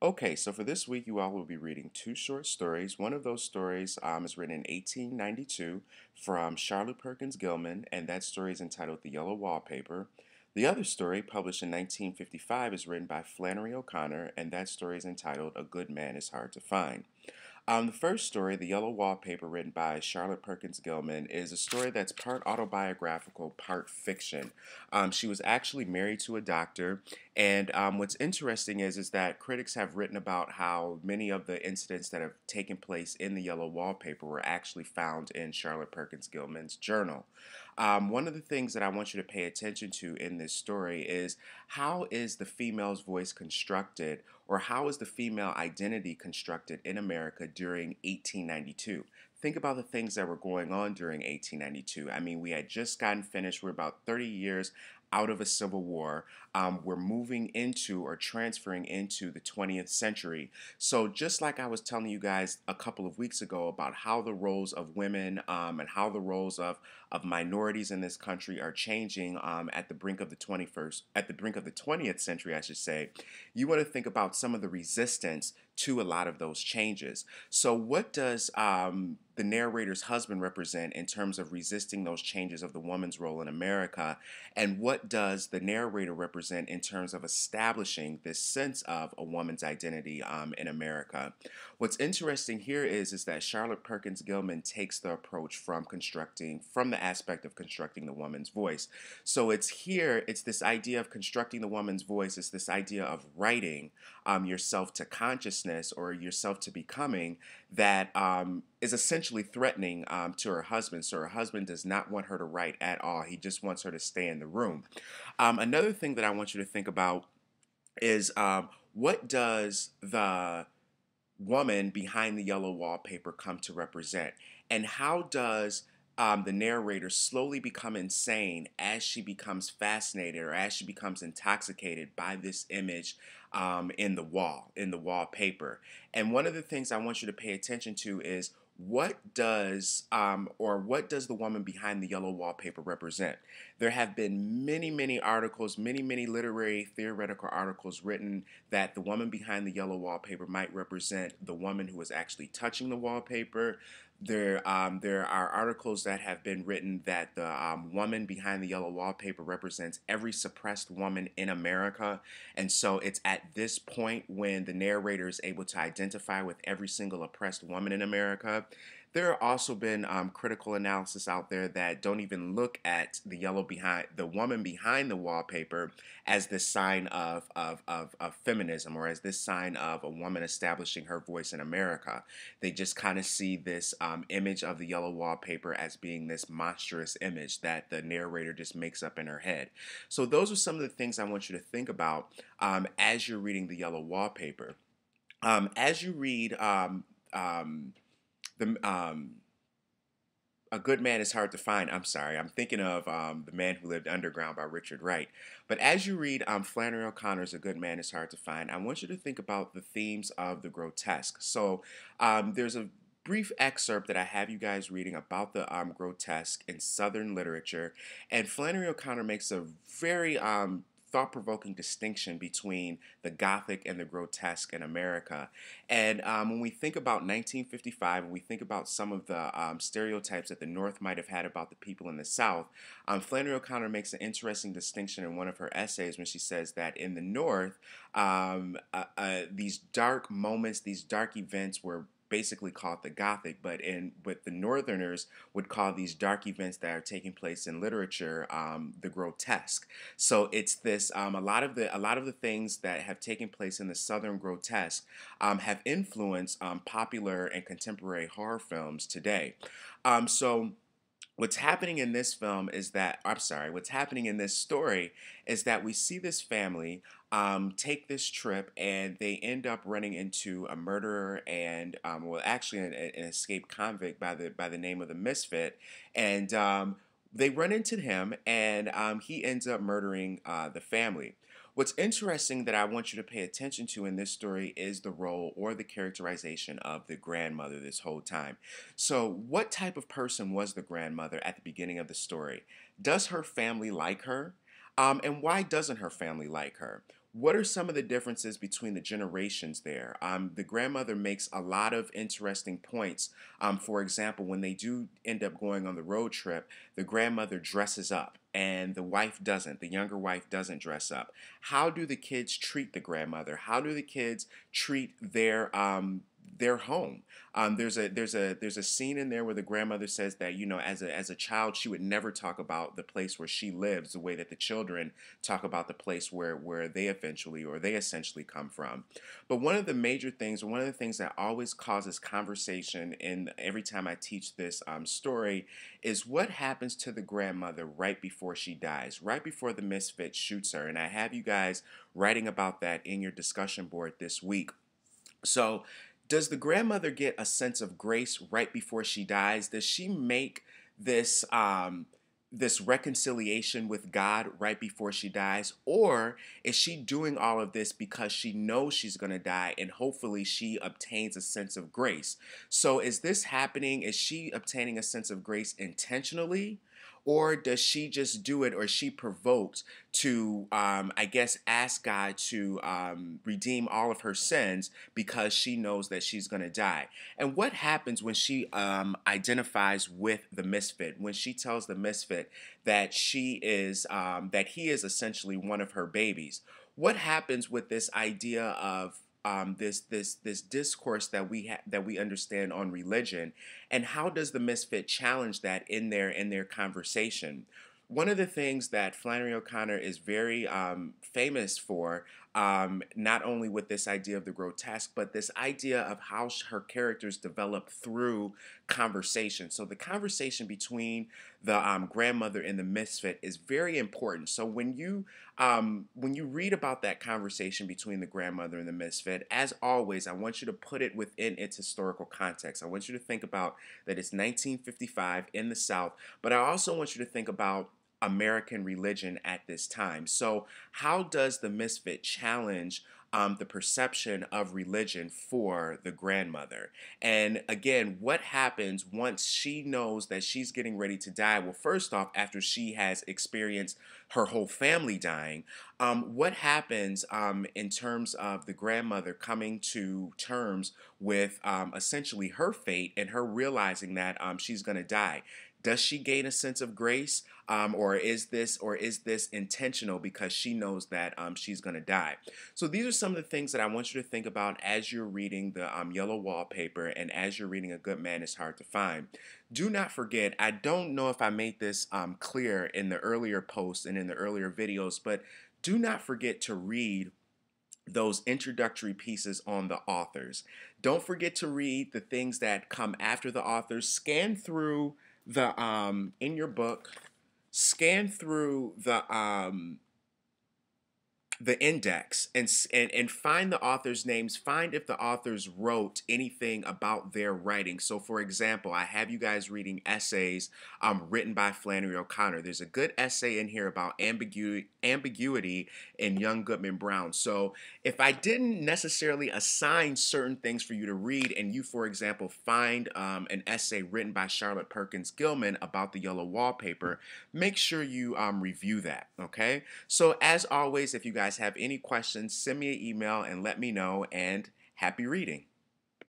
Okay, so for this week, you all will be reading two short stories. One of those stories is written in 1892 from Charlotte Perkins Gilman, and that story is entitled The Yellow Wallpaper. The other story, published in 1955, is written by Flannery O'Connor, and that story is entitled A Good Man is Hard to Find. The first story, The Yellow Wallpaper, written by Charlotte Perkins Gilman, is a story that's part autobiographical, part fiction. She was actually married to a doctor, and what's interesting is that critics have written about how many of the incidents that have taken place in The Yellow Wallpaper were actually found in Charlotte Perkins Gilman's journal. One of the things that I want you to pay attention to in this story is how is the female's voice constructed, or how is the female identity constructed in America during 1892? Think about the things that were going on during 1892. I mean, we had just gotten finished. We're about 30 years out of a civil war. We're moving into or transferring into the 20th century. So, just like I was telling you guys a couple of weeks ago about how the roles of women and how the roles of minorities in this country are changing at the brink of the 21st, at the brink of the 20th century, I should say, you want to think about some of the resistance to a lot of those changes. So, what does the narrator's husband represent in terms of resisting those changes of the woman's role in America? And what does the narrator represent in terms of establishing this sense of a woman's identity in America? What's interesting here is that Charlotte Perkins Gilman takes the approach from the aspect of constructing the woman's voice. So it's this idea of constructing the woman's voice, it's this idea of writing yourself to consciousness or yourself to becoming that is essentially threatening to her husband. So her husband does not want her to write at all. He just wants her to stay in the room. Another thing that I want you to think about is what does the woman behind the yellow wallpaper come to represent? And how does the narrator slowly become insane as she becomes fascinated or as she becomes intoxicated by this image in the wallpaper? And one of the things I want you to pay attention to is what does the woman behind the yellow wallpaper represent? There have been many articles, many literary theoretical articles written that the woman behind the yellow wallpaper might represent the woman who is actually touching the wallpaper. There are articles that have been written that the woman behind the yellow wallpaper represents every suppressed woman in America. And so it's at this point when the narrator is able to identify with every single oppressed woman in America. There have also been critical analysis out there that don't even look at the woman behind the wallpaper as this sign of feminism or as this sign of a woman establishing her voice in America. They just kind of see this image of the yellow wallpaper as being this monstrous image that the narrator just makes up in her head. So those are some of the things I want you to think about as you're reading the yellow wallpaper. As you read the A Good Man is Hard to Find. I'm sorry, I'm thinking of The Man Who Lived Underground by Richard Wright. But as you read Flannery O'Connor's A Good Man is Hard to Find, I want you to think about the themes of the grotesque. So there's a brief excerpt that I have you guys reading about the grotesque in Southern literature, and Flannery O'Connor makes a very thought-provoking distinction between the Gothic and the grotesque in America. And when we think about 1955, when we think about some of the stereotypes that the North might have had about the people in the South, Flannery O'Connor makes an interesting distinction in one of her essays when she says that in the North, these dark moments, these dark events were basically called the Gothic, but the Northerners would call these dark events that are taking place in literature the grotesque. So it's this a lot of the things that have taken place in the Southern grotesque have influenced popular and contemporary horror films today. So what's happening in this film is that, I'm sorry, what's happening in this story is that we see this family take this trip and they end up running into a murderer and, well, actually an escaped convict by the name of the Misfit. And they run into him and he ends up murdering the family. What's interesting that I want you to pay attention to in this story is the role or the characterization of the grandmother this whole time. So, what type of person was the grandmother at the beginning of the story? Does her family like her? And why doesn't her family like her? what are some of the differences between the generations there? The grandmother makes a lot of interesting points. For example, when they do end up going on the road trip, the grandmother dresses up and the wife doesn't. The younger wife doesn't dress up. How do the kids treat the grandmother? How do the kids treat their home? There's a scene in there where the grandmother says that, as a child she would never talk about the place where she lives the way that the children talk about the place where they essentially come from. But one of the major things, or one of the things that always causes conversation in every time I teach this story, is what happens to the grandmother right before she dies, right before the misfit shoots her. And I have you guys writing about that in your discussion board this week. So, does the grandmother get a sense of grace right before she dies? Does she make this this reconciliation with God right before she dies, or is she doing all of this because she knows she's going to die and hopefully she obtains a sense of grace? So, is this happening? Is she obtaining a sense of grace intentionally? Or does she just do it, or is she provoked to, I guess, ask God to redeem all of her sins because she knows that she's going to die? And what happens when she identifies with the misfit, when she tells the misfit that that he is essentially one of her babies? What happens with this idea of this discourse that we understand on religion, and how does the misfit challenge that in their conversation? One of the things that Flannery O'Connor is very famous for, not only with this idea of the grotesque, but this idea of how her characters develop through conversation. So the conversation between the grandmother and the misfit is very important. So when you read about that conversation between the grandmother and the misfit, as always, I want you to put it within its historical context. I want you to think about that it's 1955 in the South, but I also want you to think about American religion at this time. So, how does the misfit challenge the perception of religion for the grandmother? And again, what happens once she knows that she's getting ready to die? Well, first off, after she has experienced her whole family dying, what happens in terms of the grandmother coming to terms with essentially her fate and her realizing that she's going to die? Does she gain a sense of grace, or is this intentional because she knows that she's going to die? So these are some of the things that I want you to think about as you're reading the Yellow Wallpaper and as you're reading A Good Man is Hard to Find. Do not forget, I don't know if I made this clear in the earlier posts and in the earlier videos, but do not forget to read those introductory pieces on the authors. Don't forget to read the things that come after the authors. Scan through the in your book, scan through the index and find the authors' names. Find if the authors wrote anything about their writing. So, for example, I have you guys reading essays written by Flannery O'Connor. There's a good essay in here about ambiguity in Young Goodman Brown. So, if I didn't necessarily assign certain things for you to read, and you, for example, find an essay written by Charlotte Perkins Gilman about the Yellow Wallpaper, make sure you review that. Okay. So, as always, if you guys have any questions, send me an email and let me know, and happy reading.